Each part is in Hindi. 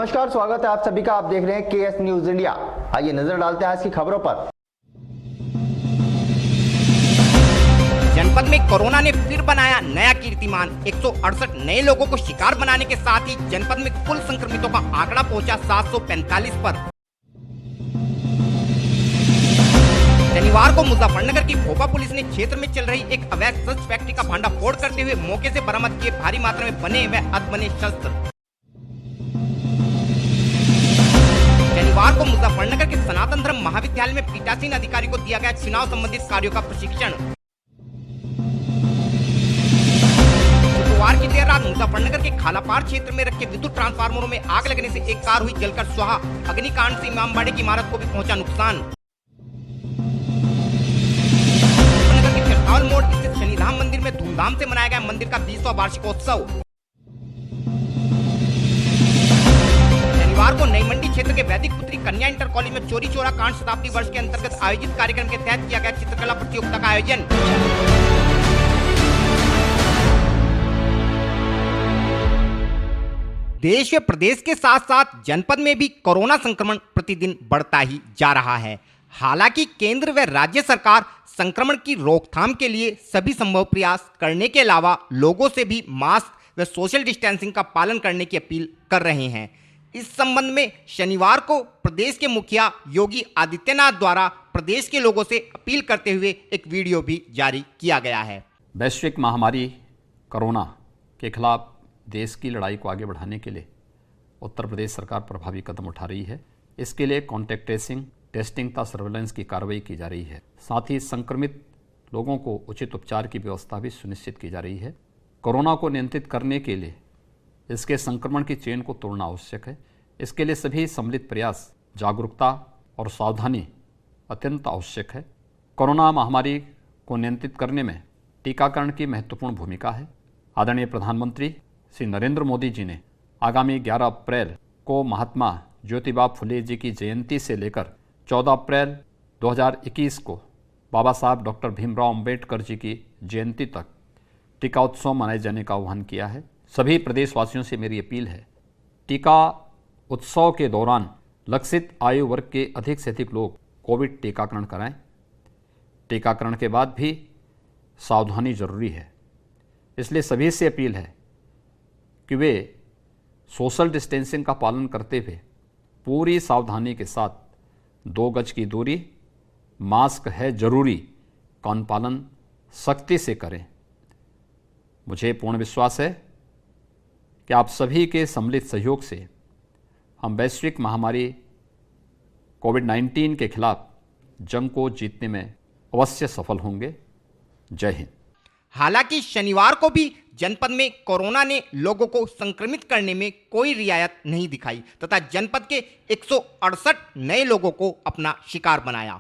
नमस्कार, स्वागत है आप सभी का। आप देख रहे हैं केएस न्यूज इंडिया। आइए नजर डालते हैं आज की खबरों पर। जनपद में कोरोना ने फिर बनाया नया कीर्तिमान। 168 नए लोगों को शिकार बनाने के साथ ही जनपद में कुल संक्रमितों का आंकड़ा पहुंचा 745 पर। शनिवार को मुजफ्फरनगर की भोपा पुलिस ने क्षेत्र में चल रही एक अवैध शस्त्र फैक्ट्री का भांडाफोड़ करते हुए मौके से बरामद किए भारी मात्रा में बने व अधबने शस्त्र। शनिवार को मुजफ्फरनगर के सनातन धर्म महाविद्यालय में पीठासीन अधिकारी को दिया गया चुनाव संबंधित कार्यों का प्रशिक्षण। शुक्रवार की देर रात मुजफ्फरनगर के खालापार क्षेत्र में रखे विद्युत ट्रांसफार्मरों में आग लगने से एक कार हुई जलकर स्वाहा। अग्निकांड से इमामबाड़े की इमारत को भी पहुंचा नुकसान। मुजफ्फरनगर के चरसावल मोड़ स्थित शनिधाम मंदिर में धूमधाम से मनाया गया मंदिर का 20वां वार्षिकोत्सव। शनिवार को नई मंडी क्षेत्र के वैदिक पुत्री कन्या इंटर कॉलेज में चोरी चोरा कांड शताब्दी वर्ष के अंतर्गत आयोजित कार्यक्रम के तहत किया गया चित्रकला प्रतियोगिता का आयोजन। देश व प्रदेश के साथ साथ जनपद में भी कोरोना संक्रमण प्रतिदिन बढ़ता ही जा रहा है। हालांकि केंद्र व राज्य सरकार संक्रमण की रोकथाम के लिए सभी संभव प्रयास करने के अलावा लोगों से भी मास्क व सोशल डिस्टेंसिंग का पालन करने की अपील कर रहे हैं। इस संबंध में शनिवार को प्रदेश के मुखिया योगी आदित्यनाथ द्वारा प्रदेश के लोगों से अपील करते हुए एक वीडियो भी जारी किया गया है। वैश्विक महामारी कोरोना के खिलाफ देश की लड़ाई को आगे बढ़ाने के लिए उत्तर प्रदेश सरकार प्रभावी कदम उठा रही है। इसके लिए कॉन्टैक्ट ट्रेसिंग, टेस्टिंग तथा सर्वेलेंस की कार्रवाई की जा रही है। साथ ही संक्रमित लोगों को उचित उपचार की व्यवस्था भी सुनिश्चित की जा रही है। कोरोना को नियंत्रित करने के लिए इसके संक्रमण की चेन को तोड़ना आवश्यक है। इसके लिए सभी सम्मिलित प्रयास, जागरूकता और सावधानी अत्यंत आवश्यक है। कोरोना महामारी को नियंत्रित करने में टीकाकरण की महत्वपूर्ण भूमिका है। आदरणीय प्रधानमंत्री श्री नरेंद्र मोदी जी ने आगामी 11 अप्रैल को महात्मा ज्योतिबा फुले जी की जयंती से लेकर 14 अप्रैल 2021 को बाबा साहब डॉक्टर भीमराव अंबेडकर जी की जयंती तक टीका उत्सव मनाए जाने का आह्वान किया है। सभी प्रदेशवासियों से मेरी अपील है, टीका उत्सव के दौरान लक्षित आयु वर्ग के अधिक से अधिक लोग कोविड टीकाकरण कराएं। टीकाकरण के बाद भी सावधानी जरूरी है, इसलिए सभी से अपील है कि वे सोशल डिस्टेंसिंग का पालन करते हुए पूरी सावधानी के साथ 2 गज की दूरी, मास्क है जरूरी का अनुपालन सख्ती से करें। मुझे पूर्ण विश्वास है कि आप सभी के सम्मिलित सहयोग से हम वैश्विक महामारी कोविड-19 के खिलाफ जंग को जीतने में अवश्य सफल होंगे। जय हिंद। हालांकि शनिवार को भी जनपद में कोरोना ने लोगों को संक्रमित करने में कोई रियायत नहीं दिखाई तथा जनपद के 168 नए लोगों को अपना शिकार बनाया।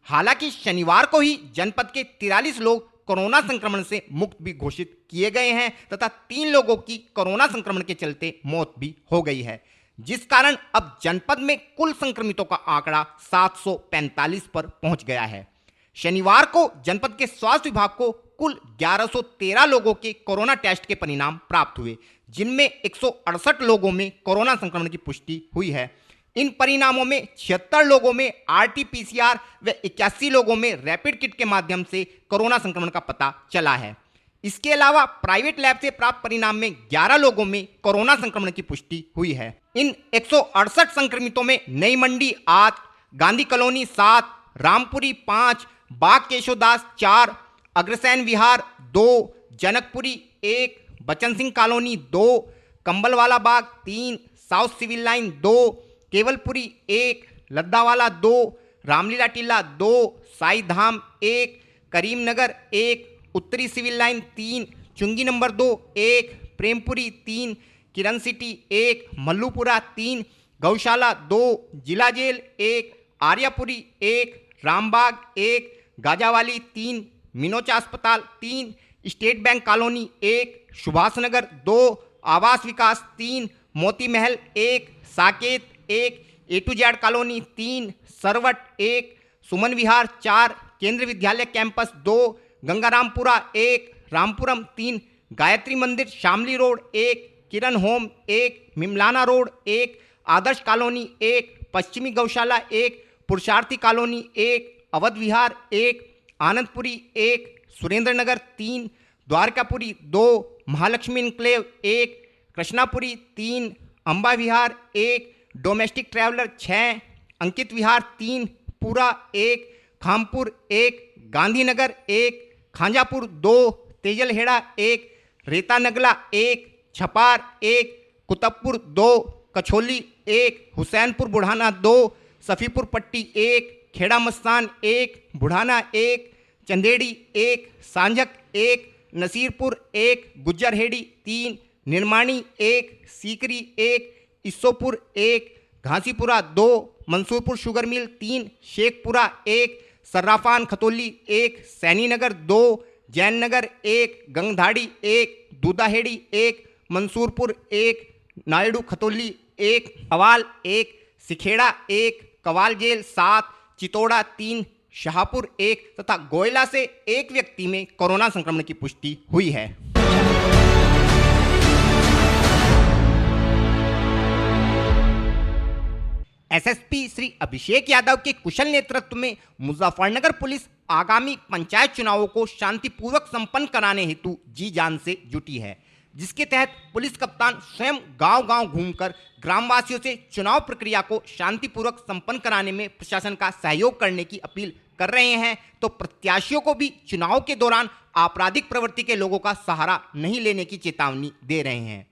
हालांकि शनिवार को ही जनपद के 43 लोग कोरोना संक्रमण से मुक्त भी घोषित किए गए हैं तथा 3 लोगों की कोरोना संक्रमण के चलते मौत भी हो गई है, जिस कारण अब जनपद में कुल संक्रमितों का आंकड़ा 745 पर पहुंच गया है। शनिवार को जनपद के स्वास्थ्य विभाग को कुल 1113 लोगों के कोरोना टेस्ट के परिणाम प्राप्त हुए, जिनमें 168 लोगों में कोरोना संक्रमण की पुष्टि हुई है। इन परिणामों में 76 लोगों में RT-PCR व 81 लोगों में रैपिड किट के माध्यम से कोरोना संक्रमण का पता चला है। इसके अलावा प्राइवेट लैब से प्राप्त परिणाम में 11 लोगों में कोरोना संक्रमण की पुष्टि हुई है। इन 168 संक्रमितों में Nai Mandi 8, Gandhi colony 7, Rampuri 5, Bagh Keshodas 4, Agrasen Vihar 2, Janakpuri 1, Bachan Singh colony 2, Kambalwala Bagh 3, south civil line 2, Kevalpuri 1, Laddawala 2, Ramlila Tila 2, Sai धाम 1, करीमनगर 1, उत्तरी सिविल लाइन 3, चुंगी नंबर 2 1, प्रेमपुरी 3, किरण सिटी 1, मल्लूपुरा 3, गौशाला 2, जिला जेल 1, आर्यापुरी 1, रामबाग 1, गाजावाली 3, मिनोचा अस्पताल 3, state bank colony 1, Subhash Nagar 2, आवास विकास 3, Moti Mahal 1, Saket 1, A to Z colony 3, Sarwat 1, सुमन विहार 4, केंद्रीय विद्यालय कैंपस 2, गंगारामपुरा 1, रामपुरम 3, गायत्री मंदिर शामली रोड 1, किरण होम 1, मिमलाना रोड 1, आदर्श कॉलोनी 1, पश्चिमी गौशाला 1, पुरुषार्थी कॉलोनी 1, अवध विहार 1, आनंदपुरी 1, सुरेंद्र नगर 3, द्वारकापुरी 2, महालक्ष्मी इनक्लेव 1, कृष्णापुरी 3, अंबा विहार 1, डोमेस्टिक ट्रैवलर 6, अंकित विहार 3, पूरा 1, खामपुर 1, गांधीनगर 1, खांजापुर 2, तेजलहेड़ा 1, रेता नगला 1, छपार 1, कुतुबपुर 2, कछोली 1, हुसैनपुर बुढ़ाना 2, सफ़ीपुर पट्टी 1, खेड़ा मस्तान 1, बुढ़ाना 1, चंदेड़ी 1, सांझक 1, नसीरपुर 1, गुज्जरहेड़ी 3, निर्माणी 1, सीकरी 1, इसोपुर 1, घासीपुरा 2, मंसूरपुर शुगर मिल 3, शेखपुरा 1, सर्राफान खतौली 1, सैनीनगर 2, जैन नगर 1, गंगधाड़ी 1, दूधाहेड़ी 1, मंसूरपुर 1, नायडू खतौली 1, अवाल 1, सिखेड़ा 1, कवाल जेल 7, चितौड़ा 3, शाहपुर 1 तथा गोयला से एक व्यक्ति में कोरोना संक्रमण की पुष्टि हुई है। एसएसपी श्री अभिषेक यादव के कुशल नेतृत्व में मुजफ्फरनगर पुलिस आगामी पंचायत चुनावों को शांतिपूर्वक संपन्न कराने हेतु जी जान से जुटी है, जिसके तहत पुलिस कप्तान स्वयं गांव-गांव घूमकर ग्रामवासियों से चुनाव प्रक्रिया को शांतिपूर्वक संपन्न कराने में प्रशासन का सहयोग करने की अपील कर रहे हैं, तो प्रत्याशियों को भी चुनाव के दौरान आपराधिक प्रवृत्ति के लोगों का सहारा नहीं लेने की चेतावनी दे रहे हैं।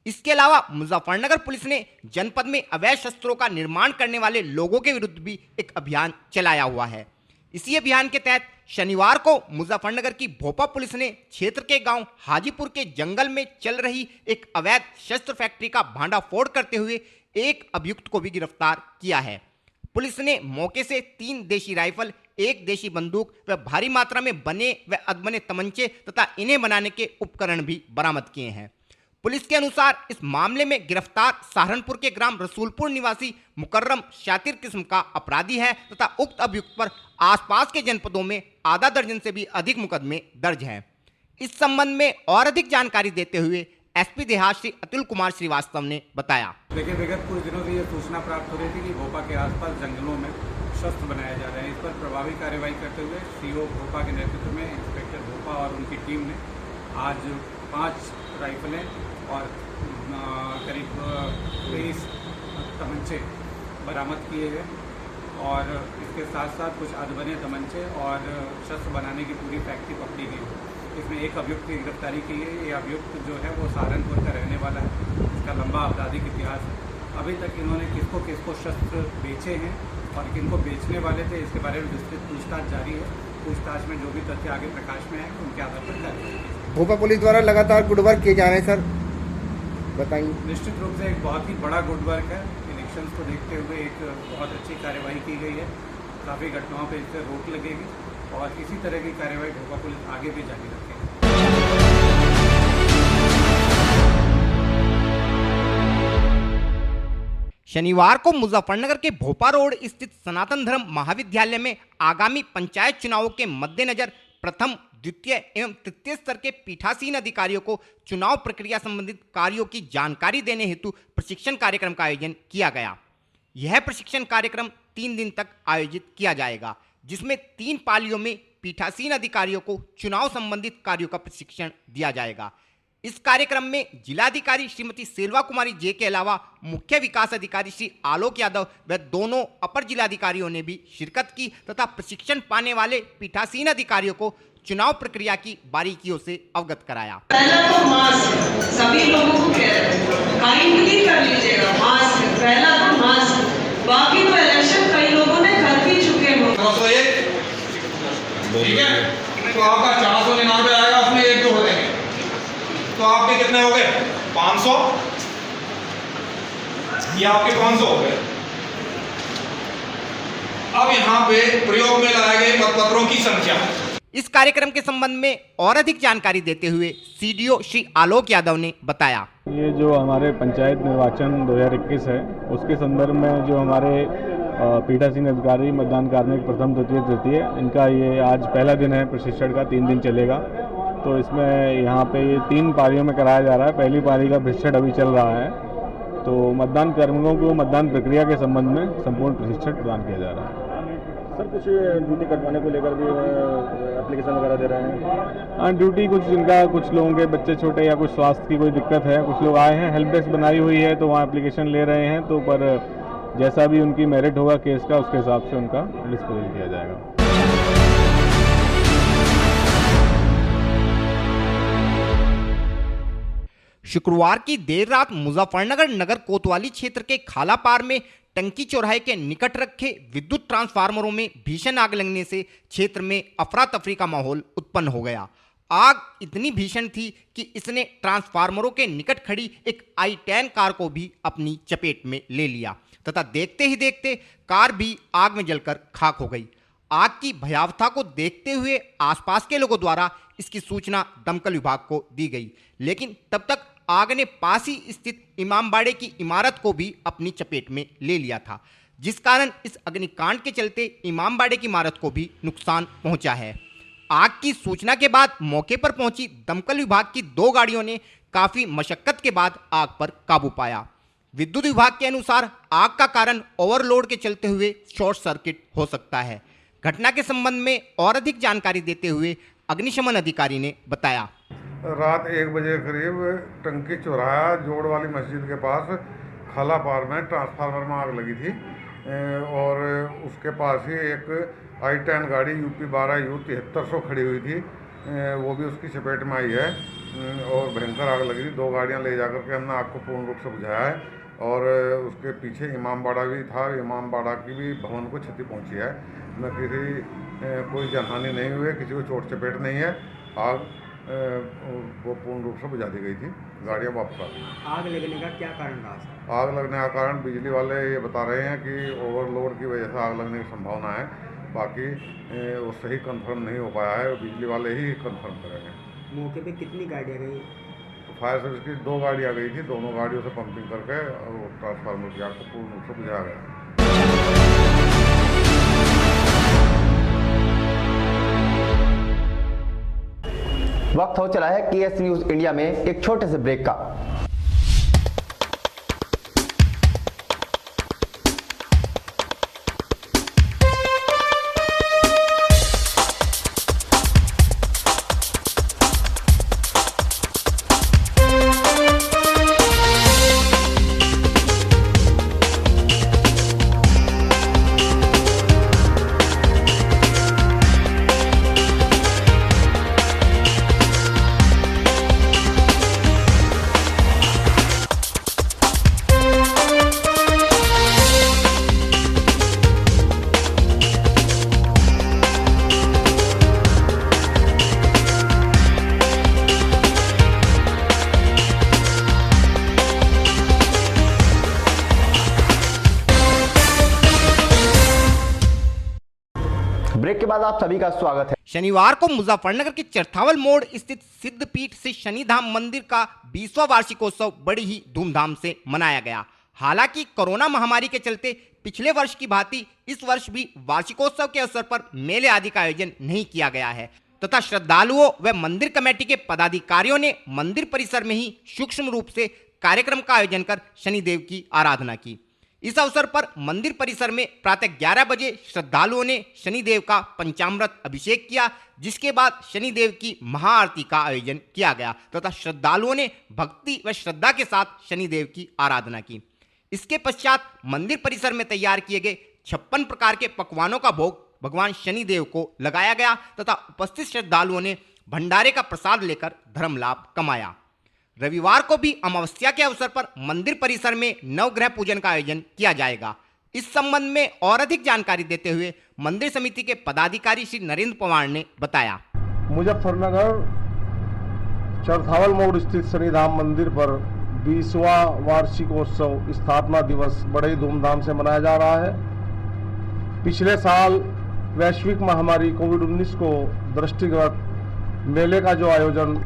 इसके अलावा मुजफ्फरनगर पुलिस ने जनपद में अवैध शस्त्रों का निर्माण करने वाले लोगों के विरुद्ध भी एक अभियान चलाया हुआ है। इसी अभियान के तहत शनिवार को मुजफ्फरनगर की भोपा पुलिस ने क्षेत्र के गांव हाजीपुर के जंगल में चल रही एक अवैध शस्त्र फैक्ट्री का भांडाफोड़ करते हुए एक अभियुक्त को भी गिरफ्तार किया है। पुलिस ने मौके से 3 देशी राइफल, 1 देशी बंदूक व भारी मात्रा में बने व अधबने तमंचे तथा इन्हें बनाने के उपकरण भी बरामद किए हैं। पुलिस के अनुसार इस मामले में गिरफ्तार सहारनपुर के ग्राम रसूलपुर निवासी मुकर्रम शातिर किस्म का अपराधी है तथा उक्त अभियुक्त पर आसपास के जनपदों में आधा दर्जन से भी अधिक मुकदमे दर्ज हैं। इस संबंध में और अधिक जानकारी देते हुए एसपी देहात श्री अतुल कुमार श्रीवास्तव ने बताया। देखिए, विगत कुछ दिनों से ये सूचना प्राप्त हो रही थी कि भोपा के आसपास जंगलों में शस्त्र बनाए जा रहे हैं। इस पर प्रभावी कार्रवाई करते हुए सीओ भोपा के नेतृत्व में इंस्पेक्टर भोपा और उनकी टीम ने आज 5 राइफलें और करीब 23 तमंचे बरामद किए हैं और इसके साथ साथ कुछ अधबने तमंचे और शस्त्र बनाने की पूरी फैक्ट्री पकड़ी गई है। इसमें एक अभियुक्त की गिरफ्तारी की है। ये अभियुक्त जो है वो सहारनपुर का रहने वाला है। इसका लंबा आपराधिक इतिहास है। अभी तक इन्होंने किसको किसको शस्त्र बेचे हैं और किनको बेचने वाले थे, इसके बारे में विस्तृत पूछताछ जारी है। पूछताछ में जो भी तथ्य आगे प्रकाश में आए उनके आधार पर कार्रवाई। भोपा पुलिस द्वारा लगातार गुड वर्क किए जा रहे हैं सर, बताइए। निश्चित रूप से एक बहुत ही बड़ा गुड वर्क है। इलेक्शंस को देखते हुए एक बहुत अच्छी कार्रवाई की गई है। काफ़ी घटनाओं पर इससे रोक लगेगी और इसी तरह की कार्रवाई भोपा पुलिस आगे भी जारी रखेगी। शनिवार को मुजफ्फरनगर के भोपा रोड स्थित सनातन धर्म महाविद्यालय में आगामी पंचायत चुनावों के मद्देनजर प्रथम, द्वितीय एवं तृतीय स्तर के पीठासीन अधिकारियों को चुनाव प्रक्रिया संबंधित कार्यों की जानकारी देने हेतु प्रशिक्षण कार्यक्रम का आयोजन किया गया। यह प्रशिक्षण कार्यक्रम 3 दिन तक आयोजित किया जाएगा, जिसमें 3 पालियों में पीठासीन अधिकारियों को चुनाव संबंधित कार्यों का प्रशिक्षण दिया जाएगा। इस कार्यक्रम में जिलाधिकारी श्रीमती सेल्वा कुमारी जे के अलावा मुख्य विकास अधिकारी श्री आलोक यादव व दोनों अपर जिलाधिकारियों ने भी शिरकत की तथा प्रशिक्षण पाने वाले पीठासीन अधिकारियों को चुनाव प्रक्रिया की बारीकियों से अवगत कराया। पहला तो मास्क सभी लोगों को कह रहे हैं, काइंडली कर लीजिएगा मास्क। पहला तो मास्क, बाकी तो इलेक्शन कई लोगों ने कर भी चुके हो। 901 ठीक है, तो आपका 499 आएगा, उसमें 1 जोड़ देंगे तो आपके कितने हो गए? 500। ये आपके 500 हो गए। अब यहाँ पे प्रयोग में लगाए गए मतपत्रों की संख्या। इस कार्यक्रम के संबंध में और अधिक जानकारी देते हुए सीडीओ श्री आलोक यादव ने बताया। ये जो हमारे पंचायत निर्वाचन 2021 है, उसके संदर्भ में जो हमारे पीठासीन अधिकारी, मतदान कार्मिक प्रथम, द्वितीय, तृतीय, इनका ये आज पहला दिन है प्रशिक्षण का। 3 दिन चलेगा। तो इसमें यहाँ पे ये 3 पारियों में कराया जा रहा है। पहली पारी का प्रशिक्षण अभी चल रहा है तो मतदान कर्मियों को मतदान प्रक्रिया के संबंध में संपूर्ण प्रशिक्षण प्रदान किया जा रहा है। सर कुछ ड्यूटी कटवाने को लेकर भी एप्लीकेशन वगैरह दे रहे हैं? हाँ, ड्यूटी कुछ लोगों के बच्चे छोटे या कुछ स्वास्थ्य की कोई दिक्कत है, कुछ लोग आए हैं, हेल्प डेस्क बनाई हुई है तो वहाँ एप्लीकेशन ले रहे हैं, तो पर जैसा भी उनकी मेरिट होगा केस का उसके हिसाब से उनका डिस्पोजल किया जाएगा। शुक्रवार की देर रात मुजफ्फरनगर नगर कोतवाली क्षेत्र के खालापार में टंकी चौराहे के निकट रखे विद्युत ट्रांसफार्मरों में भीषण आग लगने से क्षेत्र में अफरा तफरी का माहौल उत्पन्न हो गया। आग इतनी भीषण थी कि इसने ट्रांसफार्मरों के निकट खड़ी एक i10 कार को भी अपनी चपेट में ले लिया तथा देखते ही देखते कार भी आग में जलकर खाक हो गई। आग की भयावहता को देखते हुए आसपास के लोगों द्वारा इसकी सूचना दमकल विभाग को दी गई, लेकिन तब तक आग ने पास ही स्थित इमामबाड़े की इमारत को भी अपनी चपेट में ले लिया था, जिस कारण इस अग्निकांड के चलते इमामबाड़े की इमारत को भी नुकसान पहुंचा है। आग की सूचना के बाद मौके पर पहुंची दमकल विभाग की 2 गाड़ियों ने काफी मशक्कत के बाद आग पर काबू पाया। विद्युत विभाग के अनुसार आग का कारण ओवरलोड के चलते हुए शॉर्ट सर्किट हो सकता है। घटना के संबंध में और अधिक जानकारी देते हुए अग्निशमन अधिकारी ने बताया, रात 1 बजे करीब टंकी चौराहा जोड़ वाली मस्जिद के पास खालापार में ट्रांसफार्मर में आग लगी थी और उसके पास ही एक i10 गाड़ी UP12 U 7300 खड़ी हुई थी, वो भी उसकी चपेट में आई है और भयंकर आग लगी थी। 2 गाड़ियां ले जाकर के हमने आग को पूर्ण रूप से बुझाया है और उसके पीछे इमामबाड़ा भी था, इमामबाड़ा की भी भवन को क्षति पहुंची है। न कोई जनहानि नहीं हुई है, किसी को चोट चपेट नहीं है। आग वो पूर्ण रूप से बुझा दी गई थी, गाड़ियाँ वापस आ गई। आग लगने का क्या कारण रहा? आग लगने का कारण बिजली वाले ये बता रहे हैं कि ओवरलोड की वजह से आग लगने की संभावना है, बाकी वो सही कंफर्म नहीं हो पाया है, बिजली वाले ही कंफर्म करेंगे। मौके पे कितनी गाड़ियाँ गई? फायर सर्विस की 2 गाड़ियाँ गई थी, दोनों गाड़ियों से पंपिंग करके और ट्रांसफार्मर की आग को पूर्ण रूप से बुझाया गया। वक्त हो चला है KS न्यूज इंडिया में एक छोटे से ब्रेक का। ब्रेक के बाद आप सभी का स्वागत है। शनिवार को मुजफ्फरनगर के चरथावल मोड़ स्थित सिद्धपीठ से शनिधाम मंदिर का 20वां वार्षिकोत्सव बड़ी ही धूमधाम से मनाया गया। हालांकि कोरोना महामारी के चलते पिछले वर्ष की भांति इस वर्ष भी वार्षिकोत्सव के अवसर पर मेले आदि का आयोजन नहीं किया गया है तथा श्रद्धालुओं व मंदिर कमेटी के पदाधिकारियों ने मंदिर परिसर में ही सूक्ष्म रूप से कार्यक्रम का आयोजन कर शनिदेव की आराधना की। इस अवसर पर मंदिर परिसर में प्रातः 11 बजे श्रद्धालुओं ने शनिदेव का पंचामृत अभिषेक किया, जिसके बाद शनिदेव की महाआरती का आयोजन किया गया तथा श्रद्धालुओं ने भक्ति व श्रद्धा के साथ शनिदेव की आराधना की। इसके पश्चात मंदिर परिसर में तैयार किए गए 56 प्रकार के पकवानों का भोग भगवान शनिदेव को लगाया गया तथा उपस्थित श्रद्धालुओं ने भंडारे का प्रसाद लेकर धर्म लाभ कमाया। रविवार को भी अमावस्या के अवसर पर मंदिर परिसर में नवग्रह पूजन का आयोजन किया जाएगा। इस संबंध में और अधिक जानकारी देते हुए मंदिर समिति के पदाधिकारी श्री नरेंद्र पवार ने बताया, मुजफ्फरनगर चरथावल मोड़ स्थित शनिधाम मंदिर पर 20वां वार्षिकोत्सव स्थापना दिवस बड़े धूमधाम से मनाया जा रहा है। पिछले साल वैश्विक महामारी कोविड-19 को दृष्टिगत मेले का जो आयोजन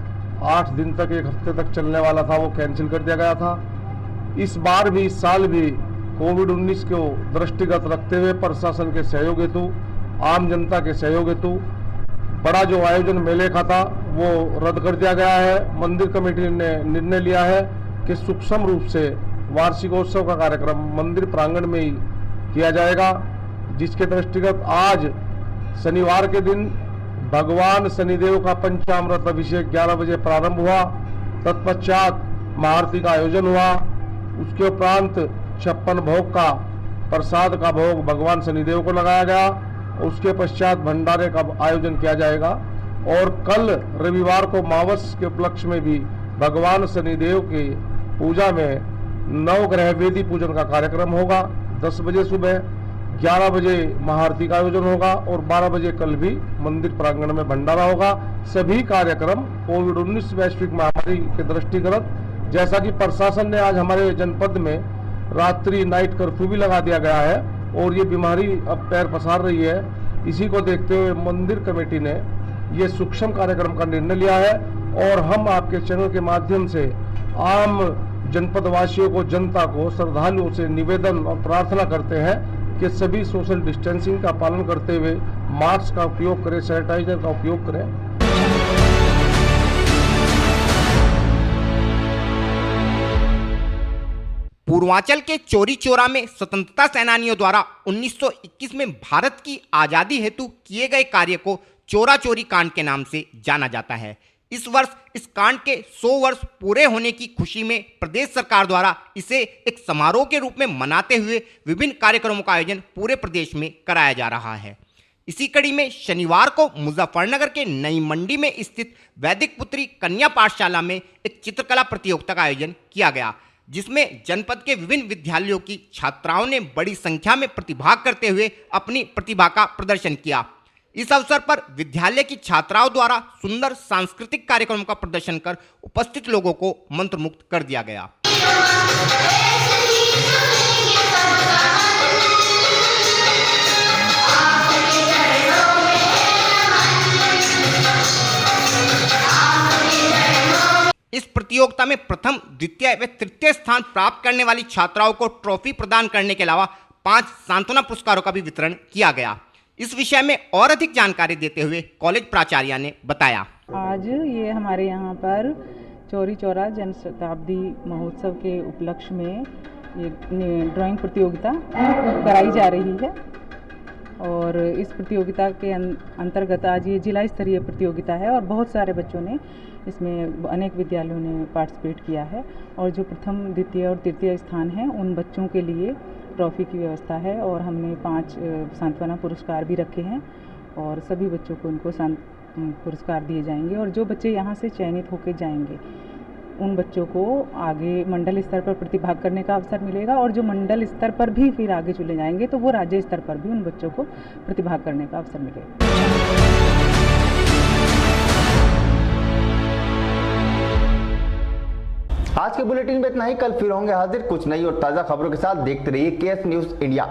8 दिन तक 1 हफ्ते तक चलने वाला था वो कैंसिल कर दिया गया था। इस बार भी इस साल भी कोविड-19 को दृष्टिगत रखते हुए प्रशासन के सहयोग हेतु, आम जनता के सहयोग हेतु बड़ा जो आयोजन मेले का था वो रद्द कर दिया गया है। मंदिर कमेटी ने निर्णय लिया है कि सूक्ष्म रूप से वार्षिकोत्सव का कार्यक्रम मंदिर प्रांगण में ही किया जाएगा, जिसके दृष्टिगत आज शनिवार के दिन भगवान शनिदेव का पंचामृत अभिषेक 11 बजे प्रारंभ हुआ। तत्पश्चात महाआरती का आयोजन हुआ। उसके उपरांत 56 भोग का प्रसाद का भोग भगवान शनिदेव को लगाया गया। उसके पश्चात भंडारे का आयोजन किया जाएगा और कल रविवार को मावस के उपलक्ष्य में भी भगवान शनिदेव की पूजा में नवग्रह वेदी पूजन का कार्यक्रम होगा। 10 बजे सुबह, 11 बजे महाआरती का आयोजन होगा और 12 बजे कल भी मंदिर प्रांगण में भंडारा होगा। सभी कार्यक्रम कोविड-19 वैश्विक महामारी के दृष्टिगत, जैसा कि प्रशासन ने आज हमारे जनपद में रात्रि नाइट कर्फ्यू भी लगा दिया गया है और ये बीमारी अब पैर पसार रही है, इसी को देखते हुए मंदिर कमेटी ने ये सूक्ष्म कार्यक्रम का निर्णय लिया है। और हम आपके चैनल के माध्यम से आम जनपद वासियों को, जनता को, श्रद्धालुओं से निवेदन और प्रार्थना करते हैं कि सभी सोशल डिस्टेंसिंग का पालन करते हुए मास्क का उपयोग करें, सैनिटाइजर का उपयोग करें। पूर्वांचल के चौरी चौरा में स्वतंत्रता सेनानियों द्वारा 1921 में भारत की आजादी हेतु किए गए कार्य को चौरा चौरी कांड के नाम से जाना जाता है। इस वर्ष इस कांड के 100 वर्ष पूरे होने की खुशी में प्रदेश सरकार द्वारा इसे एक समारोह के रूप में मनाते हुए विभिन्न कार्यक्रमों का आयोजन पूरे प्रदेश में कराया जा रहा है। इसी कड़ी में शनिवार को मुजफ्फरनगर के नई मंडी में स्थित वैदिक पुत्री कन्या पाठशाला में एक चित्रकला प्रतियोगिता का आयोजन किया गया, जिसमें जनपद के विभिन्न विद्यालयों की छात्राओं ने बड़ी संख्या में प्रतिभाग करते हुए अपनी प्रतिभा का प्रदर्शन किया। इस अवसर पर विद्यालय की छात्राओं द्वारा सुंदर सांस्कृतिक कार्यक्रमों का प्रदर्शन कर उपस्थित लोगों को मंत्रमुग्ध कर दिया गया। इस प्रतियोगिता में प्रथम, द्वितीय व तृतीय स्थान प्राप्त करने वाली छात्राओं को ट्रॉफी प्रदान करने के अलावा 5 सांत्वना पुरस्कारों का भी वितरण किया गया। इस विषय में और अधिक जानकारी देते हुए कॉलेज प्राचार्य ने बताया। आज ये हमारे यहाँ पर चौरी चौरा जन शताब्दी महोत्सव के उपलक्ष्य में ये ड्राइंग प्रतियोगिता कराई जा रही है और इस प्रतियोगिता के अंतर्गत आज ये जिला स्तरीय प्रतियोगिता है और बहुत सारे बच्चों ने इसमें, अनेक विद्यालयों ने पार्टिसिपेट किया है और जो प्रथम, द्वितीय और तृतीय स्थान है उन बच्चों के लिए ट्रॉफी की व्यवस्था है और हमने 5 सांत्वना पुरस्कार भी रखे हैं और सभी बच्चों को उनको पुरस्कार दिए जाएंगे और जो बच्चे यहाँ से चयनित होकर जाएंगे उन बच्चों को आगे मंडल स्तर पर प्रतिभाग करने का अवसर मिलेगा और जो मंडल स्तर पर भी फिर आगे चले जाएंगे तो वो राज्य स्तर पर भी उन बच्चों को प्रतिभाग करने का अवसर मिलेगा। आज के बुलेटिन में इतना ही। कल फिर होंगे हाजिर कुछ नई और ताज़ा खबरों के साथ। देखते रहिए केएस न्यूज़ इंडिया।